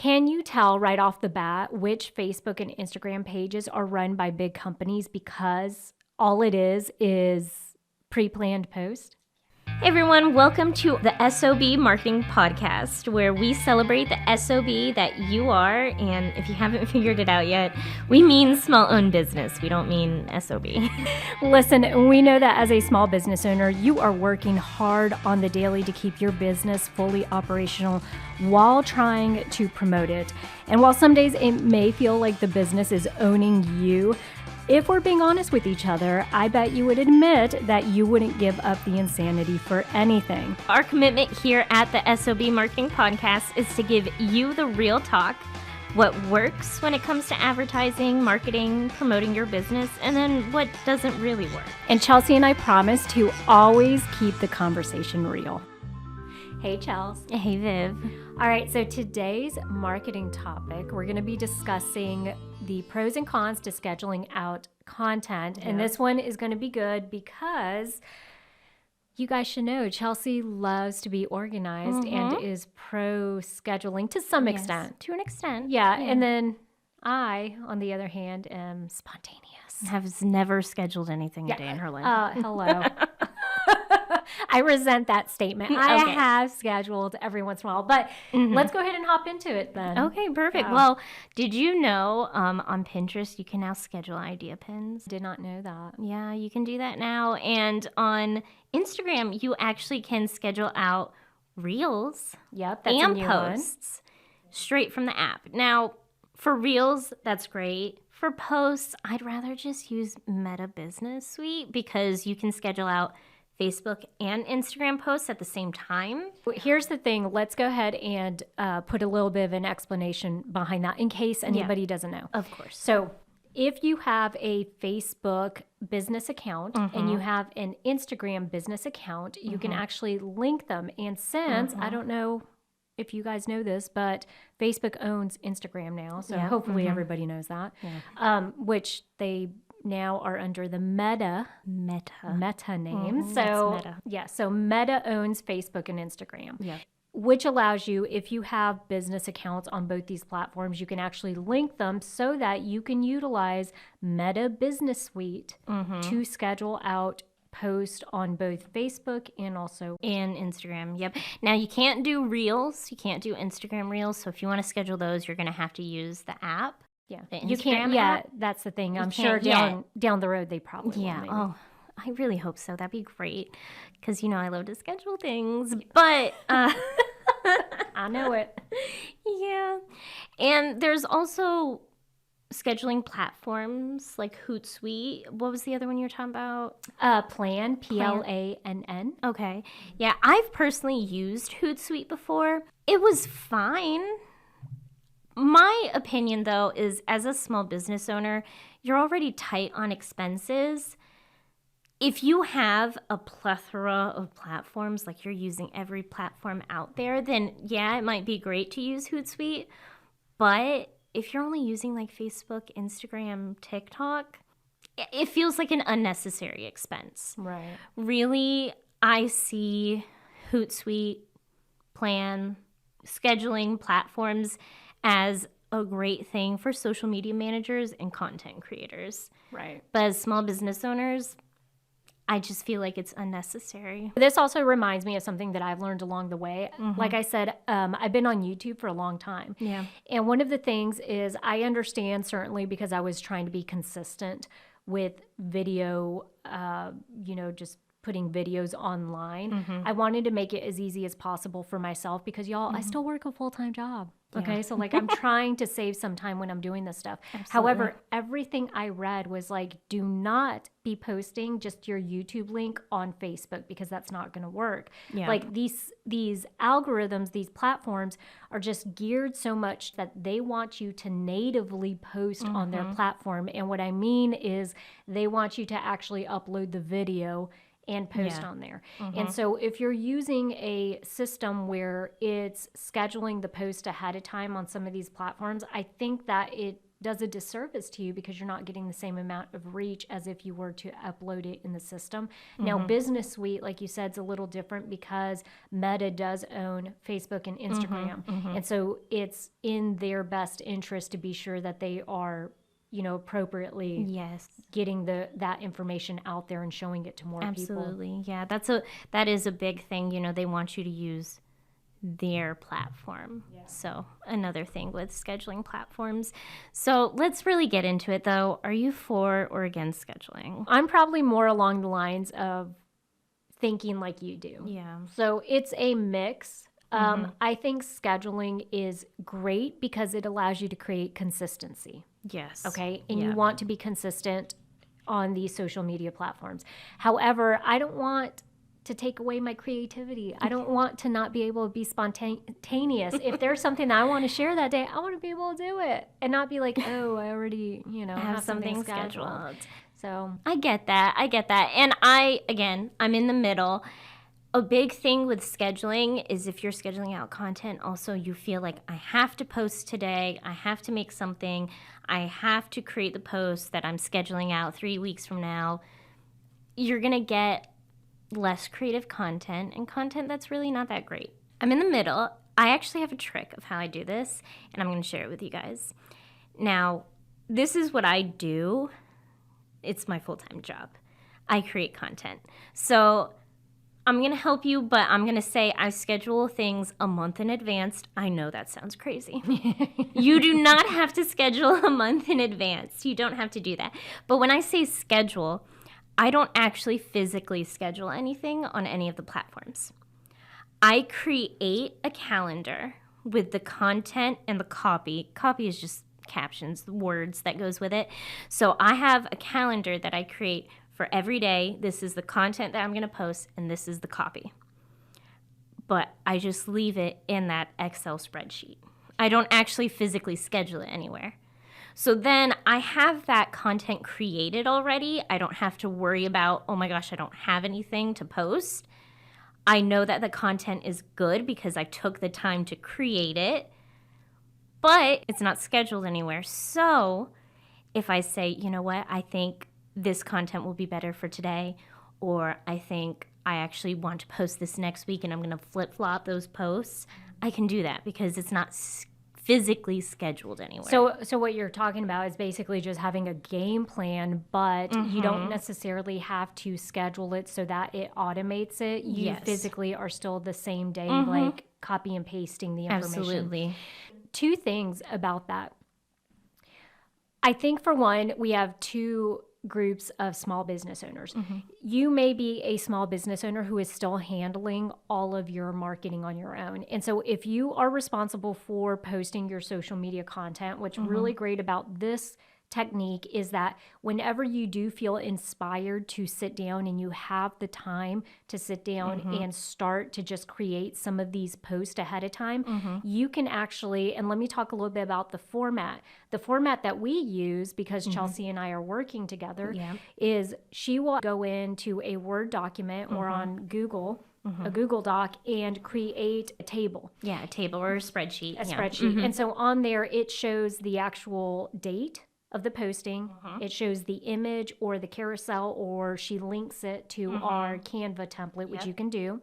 Can you tell right off the bat which Facebook and Instagram pages are run by big companies because all it is pre-planned post? Hey everyone, welcome to the S.O.B Marketing Podcast, where we celebrate the S.O.B that you are, and if you haven't figured it out yet, we mean small-owned business. We don't mean S.O.B. Listen, we know that as a small business owner, you are working hard on the daily to keep your business fully operational while trying to promote it. And while some days it may feel like the business is owning you, if we're being honest with each other, I bet you would admit that you wouldn't give up the insanity for anything. Our commitment here at the S.O.B Marketing Podcast is to give you the real talk, what works when it comes to advertising, marketing, promoting your business, and then what doesn't really work. And Chelsea and I promise to always keep the conversation real. Hey, Chelsea. Hey, Viv. All right, so today's marketing topic, we're going to be discussing the pros and cons to scheduling out content. And this one is going to be good because you guys should know Chelsea loves to be organized and is pro scheduling to some extent. To an extent. Yeah, and then I, on the other hand, am spontaneous. Has never scheduled anything a day in her life. Hello. I resent that statement. I have scheduled every once in a while, but let's go ahead and hop into it then. Okay, perfect. Well, did you know on Pinterest you can now schedule idea pins? Did not know that. Yeah, you can do that now. And on Instagram, you actually can schedule out reels Yep, that's and a new posts straight from the app. Now, for reels, that's great. For posts, I'd rather just use Meta Business Suite because you can schedule out Facebook and Instagram posts at the same time. Here's the thing. Let's go ahead and put a little bit of an explanation behind that in case anybody doesn't know. Of course. So if you have a Facebook business account and you have an Instagram business account, you can actually link them. And since, I don't know if you guys know this, but Facebook owns Instagram now. So hopefully everybody knows that, which they now are under the Meta name. So Meta. So Meta owns Facebook and Instagram, which allows you, if you have business accounts on both these platforms, you can actually link them so that you can utilize Meta Business Suite to schedule out posts on both Facebook and also and Instagram. Yep. Now you can't do reels. You can't do Instagram reels. So if you want to schedule those, you're going to have to use the app. Yeah, you can't. Yeah, that's the thing. I'm sure down the road they probably will. Maybe. Oh, I really hope so. That'd be great because I love to schedule things. But I know it. Yeah, and there's also scheduling platforms like Hootsuite. What was the other one you were talking about? Plan, Plann. Okay. Yeah, I've personally used Hootsuite before. It was fine. My opinion, though, is as a small business owner, you're already tight on expenses. If you have a plethora of platforms, like you're using every platform out there, then it might be great to use Hootsuite. But if you're only using like Facebook, Instagram, TikTok, it feels like an unnecessary expense. Right. Really, I see Hootsuite, Plan, scheduling platforms as a great thing for social media managers and content creators. Right. But as small business owners, I just feel like it's unnecessary. This also reminds me of something that I've learned along the way. Like I said, I've been on YouTube for a long time. Yeah. And one of the things is I understand certainly because I was trying to be consistent with video, just putting videos online. I wanted to make it as easy as possible for myself because I still work a full-time job. Okay. So like I'm trying to save some time when I'm doing this stuff. Absolutely. However, everything I read was like, do not be posting just your YouTube link on Facebook because that's not going to work. Yeah. Like these algorithms, these platforms are just geared so much that they want you to natively post on their platform. And what I mean is they want you to actually upload the video and post on there. And so if you're using a system where it's scheduling the post ahead of time on some of these platforms, I think that it does a disservice to you because you're not getting the same amount of reach as if you were to upload it in the system. Now, Business Suite, like you said, is a little different because Meta does own Facebook and Instagram. And so it's in their best interest to be sure that they are, appropriately getting that information out there and showing it to more people. Absolutely. Yeah, that is a big thing. They want you to use their platform. So another thing with scheduling platforms. So let's really get into it though. Are you for or against scheduling? I'm probably more along the lines of thinking like you do. Yeah. So it's a mix. I think scheduling is great because it allows you to create consistency. Yes. Okay. And you want to be consistent on these social media platforms. However, I don't want to take away my creativity. I don't want to not be able to be spontaneous. If there's something that I want to share that day, I want to be able to do it and not be like, oh, I already, have something scheduled. So I get that. And I'm in the middle. A big thing with scheduling is if you're scheduling out content, also you feel like I have to post today, I have to make something, I have to create the post that I'm scheduling out 3 weeks from now. You're going to get less creative content and content that's really not that great. I'm in the middle. I actually have a trick of how I do this, and I'm going to share it with you guys. Now, this is what I do. It's my full-time job. I create content. So I'm going to help you, but I'm going to say I schedule things a month in advance. I know that sounds crazy. You do not have to schedule a month in advance. You don't have to do that. But when I say schedule, I don't actually physically schedule anything on any of the platforms. I create a calendar with the content and the copy. Copy is just captions, the words that goes with it. So I have a calendar that I create for every day. This is the content that I'm going to post, and this is the copy. But I just leave it in that Excel spreadsheet. I don't actually physically schedule it anywhere. So then I have that content created already. I don't have to worry about, oh my gosh, I don't have anything to post. I know that the content is good because I took the time to create it, but it's not scheduled anywhere. So if I say, you know what, I think this content will be better for today, or I think I actually want to post this next week and I'm going to flip-flop those posts, I can do that because it's not physically scheduled anywhere. So what you're talking about is basically just having a game plan, but you don't necessarily have to schedule it so that it automates it. You physically are still the same day, like copy and pasting the information. Absolutely. Two things about that. I think for one, we have two groups of small business owners. You may be a small business owner who is still handling all of your marketing on your own. And so if you are responsible for posting your social media content, what's really great about this technique is that whenever you do feel inspired to sit down and you have the time to sit down and start to just create some of these posts ahead of time, you can actually, and let me talk a little bit about the format. The format that we use, because Chelsea and I are working together, is she will go into a Word document or on Google, a Google Doc, and create a table. Yeah, a table or a spreadsheet. A spreadsheet. And so on there, it shows the actual date of the posting. It shows the image or the carousel, or she links it to our Canva template, which you can do.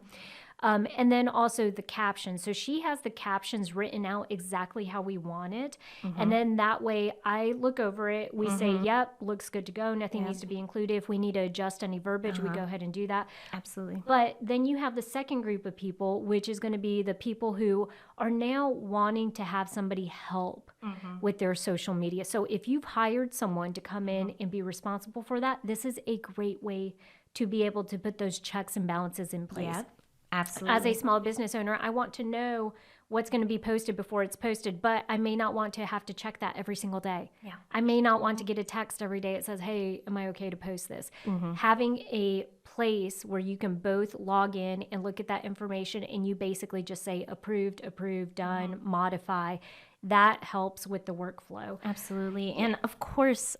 And then also the captions. So she has the captions written out exactly how we want it. And then that way I look over it. We say, yep, looks good to go. Nothing needs to be included. If we need to adjust any verbiage, we go ahead and do that. Absolutely. But then you have the second group of people, which is going to be the people who are now wanting to have somebody help with their social media. So if you've hired someone to come in and be responsible for that, this is a great way to be able to put those checks and balances in place. Yeah. Absolutely. As a small business owner, I want to know what's going to be posted before it's posted, but I may not want to have to check that every single day. Yeah. I may not want to get a text every day that says, hey, am I okay to post this? Having a place where you can both log in and look at that information and you basically just say approved, done, modify. That helps with the workflow. Absolutely. And of course,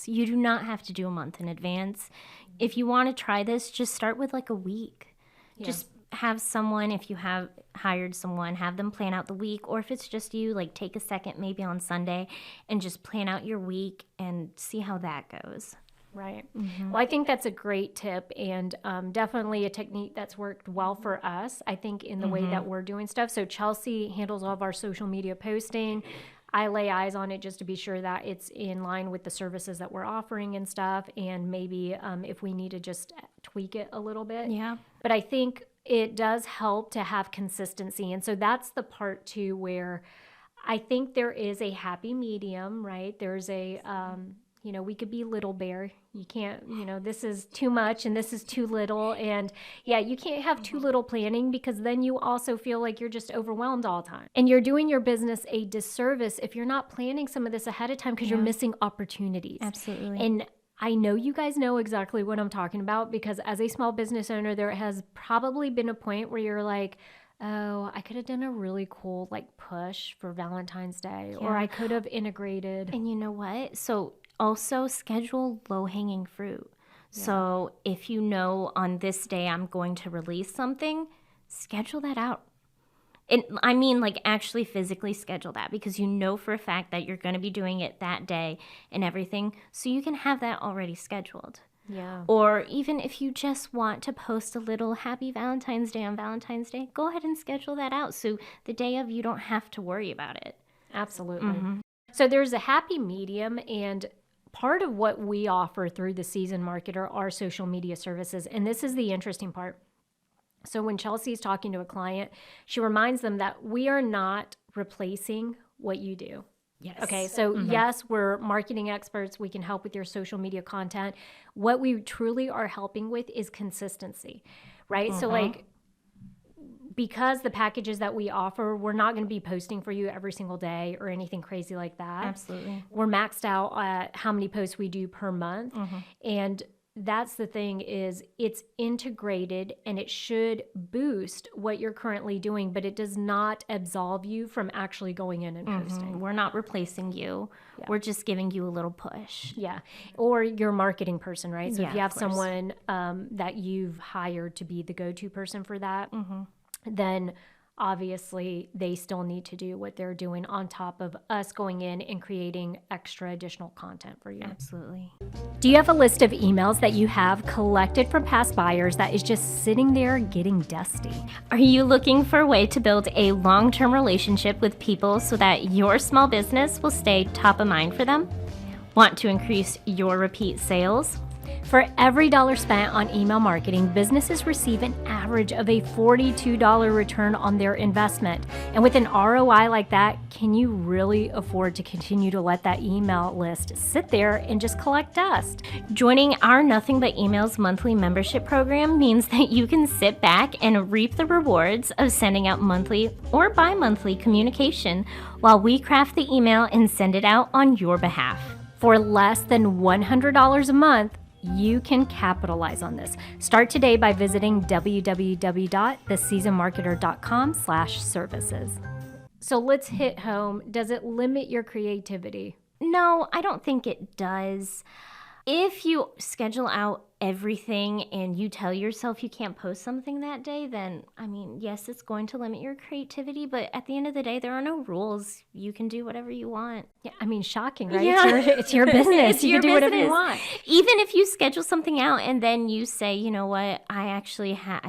you do not have to do a month in advance. If you want to try this, just start with like a week. Just have someone, if you have hired someone, have them plan out the week, or if it's just you, like take a second maybe on Sunday and just plan out your week and see how that goes. Right. Well, I think that's a great tip, and definitely a technique that's worked well for us, I think, in the way that we're doing stuff. So Chelsea handles all of our social media posting. I lay eyes on it just to be sure that it's in line with the services that we're offering and stuff, and maybe if we need to just tweak it a little bit. Yeah. But I think it does help to have consistency. And so that's the part too where I think there is a happy medium, right? There's a, we could be little bear. You can't, this is too much and this is too little. And yeah, you can't have too little planning, because then you also feel like you're just overwhelmed all the time. And you're doing your business a disservice if you're not planning some of this ahead of time, because you're missing opportunities. Absolutely. And I know you guys know exactly what I'm talking about, because as a small business owner, there has probably been a point where you're like, oh, I could have done a really cool push for Valentine's Day, or I could have integrated. And you know what? So also schedule low-hanging fruit. Yeah. So if you know on this day I'm going to release something, schedule that out. And I mean, actually physically schedule that, because you know for a fact that you're going to be doing it that day and everything. So you can have that already scheduled. Yeah. Or even if you just want to post a little happy Valentine's Day on Valentine's Day, go ahead and schedule that out. So the day of, you don't have to worry about it. Absolutely. So there's a happy medium, and part of what we offer through the Seasoned Marketer are social media services. And this is the interesting part. So when Chelsea's talking to a client, she reminds them that we are not replacing what you do. Yes. Okay, so yes, we're marketing experts. We can help with your social media content. What we truly are helping with is consistency, right? So because the packages that we offer, we're not going to be posting for you every single day or anything crazy like that. Absolutely. We're maxed out at how many posts we do per month. And that's the thing, is it's integrated, and it should boost what you're currently doing, but it does not absolve you from actually going in and posting. We're not replacing you. Yeah. We're just giving you a little push. Yeah. Or your marketing person, right? So if you have of course. someone that you've hired to be the go-to person for that, then obviously they still need to do what they're doing on top of us going in and creating extra additional content for you. Absolutely. Do you have a list of emails that you have collected from past buyers that is just sitting there getting dusty? Are you looking for a way to build a long-term relationship with people so that your small business will stay top of mind for them? Want to increase your repeat sales? For every dollar spent on email marketing, businesses receive an average of a $42 return on their investment. And with an ROI like that, can you really afford to continue to let that email list sit there and just collect dust? Joining our Nothing But Emails monthly membership program means that you can sit back and reap the rewards of sending out monthly or bi-monthly communication while we craft the email and send it out on your behalf. For less than $100 a month, you can capitalize on this. Start today by visiting www.theseasonedmarketer.com/services. So let's hit home. Does it limit your creativity? No, I don't think it does. If you schedule out everything and you tell yourself you can't post something that day, then, yes, it's going to limit your creativity. But at the end of the day, there are no rules. You can do whatever you want. Yeah, shocking, right? Yeah. It's your business. You your can do whatever business. you want. Even if you schedule something out and then you say, you know what, I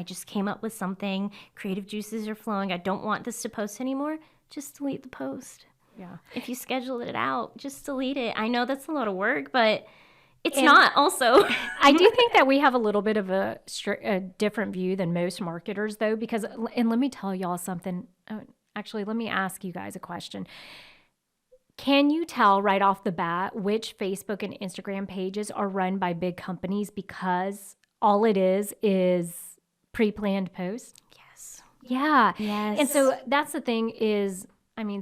just came up with something. Creative juices are flowing. I don't want this to post anymore. Just delete the post. Yeah. If you schedule it out, just delete it. I know that's a lot of work, but it's not also. I do think that we have a little bit of a different view than most marketers, though, because, and let me tell y'all something. Actually, let me ask you guys a question. Can you tell right off the bat which Facebook and Instagram pages are run by big companies because all it is pre-planned posts? Yes. Yeah. Yes. And so that's the thing is,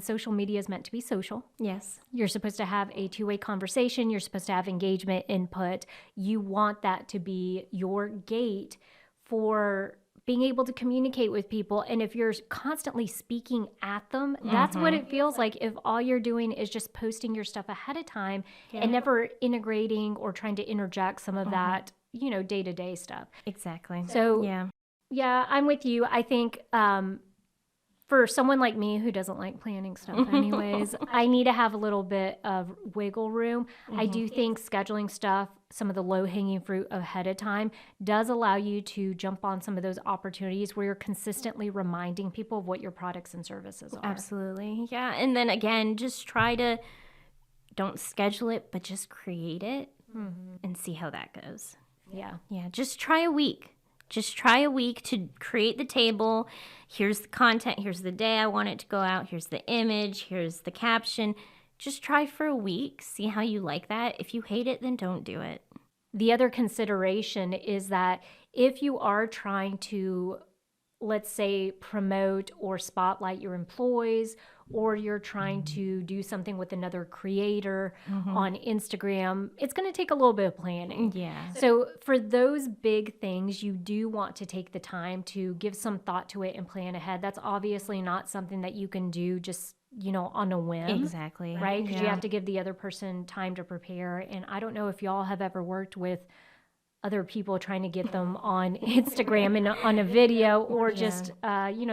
social media is meant to be social. Yes. You're supposed to have a two-way conversation. You're supposed to have engagement, input. You want that to be your gate for being able to communicate with people. And if you're constantly speaking at them, that's what it feels like if all you're doing is just posting your stuff ahead of time and never integrating or trying to interject some of that, day-to-day stuff. Exactly. So yeah. Yeah, I'm with you. I think for someone like me who doesn't like planning stuff anyways, I need to have a little bit of wiggle room. I do think scheduling stuff, some of the low-hanging fruit ahead of time, does allow you to jump on some of those opportunities where you're consistently reminding people of what your products and services are. Absolutely. Yeah. And then again, just try to don't schedule it, but just create it and see how that goes. Yeah. Yeah. Just try a week. Just try a week to create the table. Here's the content. Here's the day I want it to go out. Here's the image. Here's the caption. Just try for a week. See how you like that. If you hate it, then don't do it. The other consideration is that if you are trying to, let's say, promote or spotlight your employees, or you're trying to do something with another creator on Instagram, it's going to take a little bit of planning. Yeah. So for those big things, you do want to take the time to give some thought to it and plan ahead. That's obviously not something that you can do just, on a whim. Exactly. Right? Because you have to give the other person time to prepare. And I don't know if y'all have ever worked with other people trying to get them on Instagram and on a video, or just,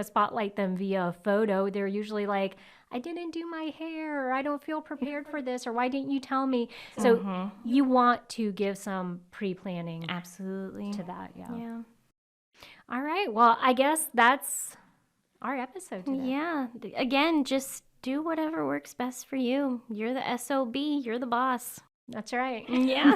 spotlight them via a photo. They're usually like, I didn't do my hair, or I don't feel prepared for this, or why didn't you tell me? So you want to give some pre-planning Absolutely. to that. Yeah. All right. Well, I guess that's our episode today. Yeah. Again, just do whatever works best for you. You're the SOB. You're the boss. That's right. Yeah.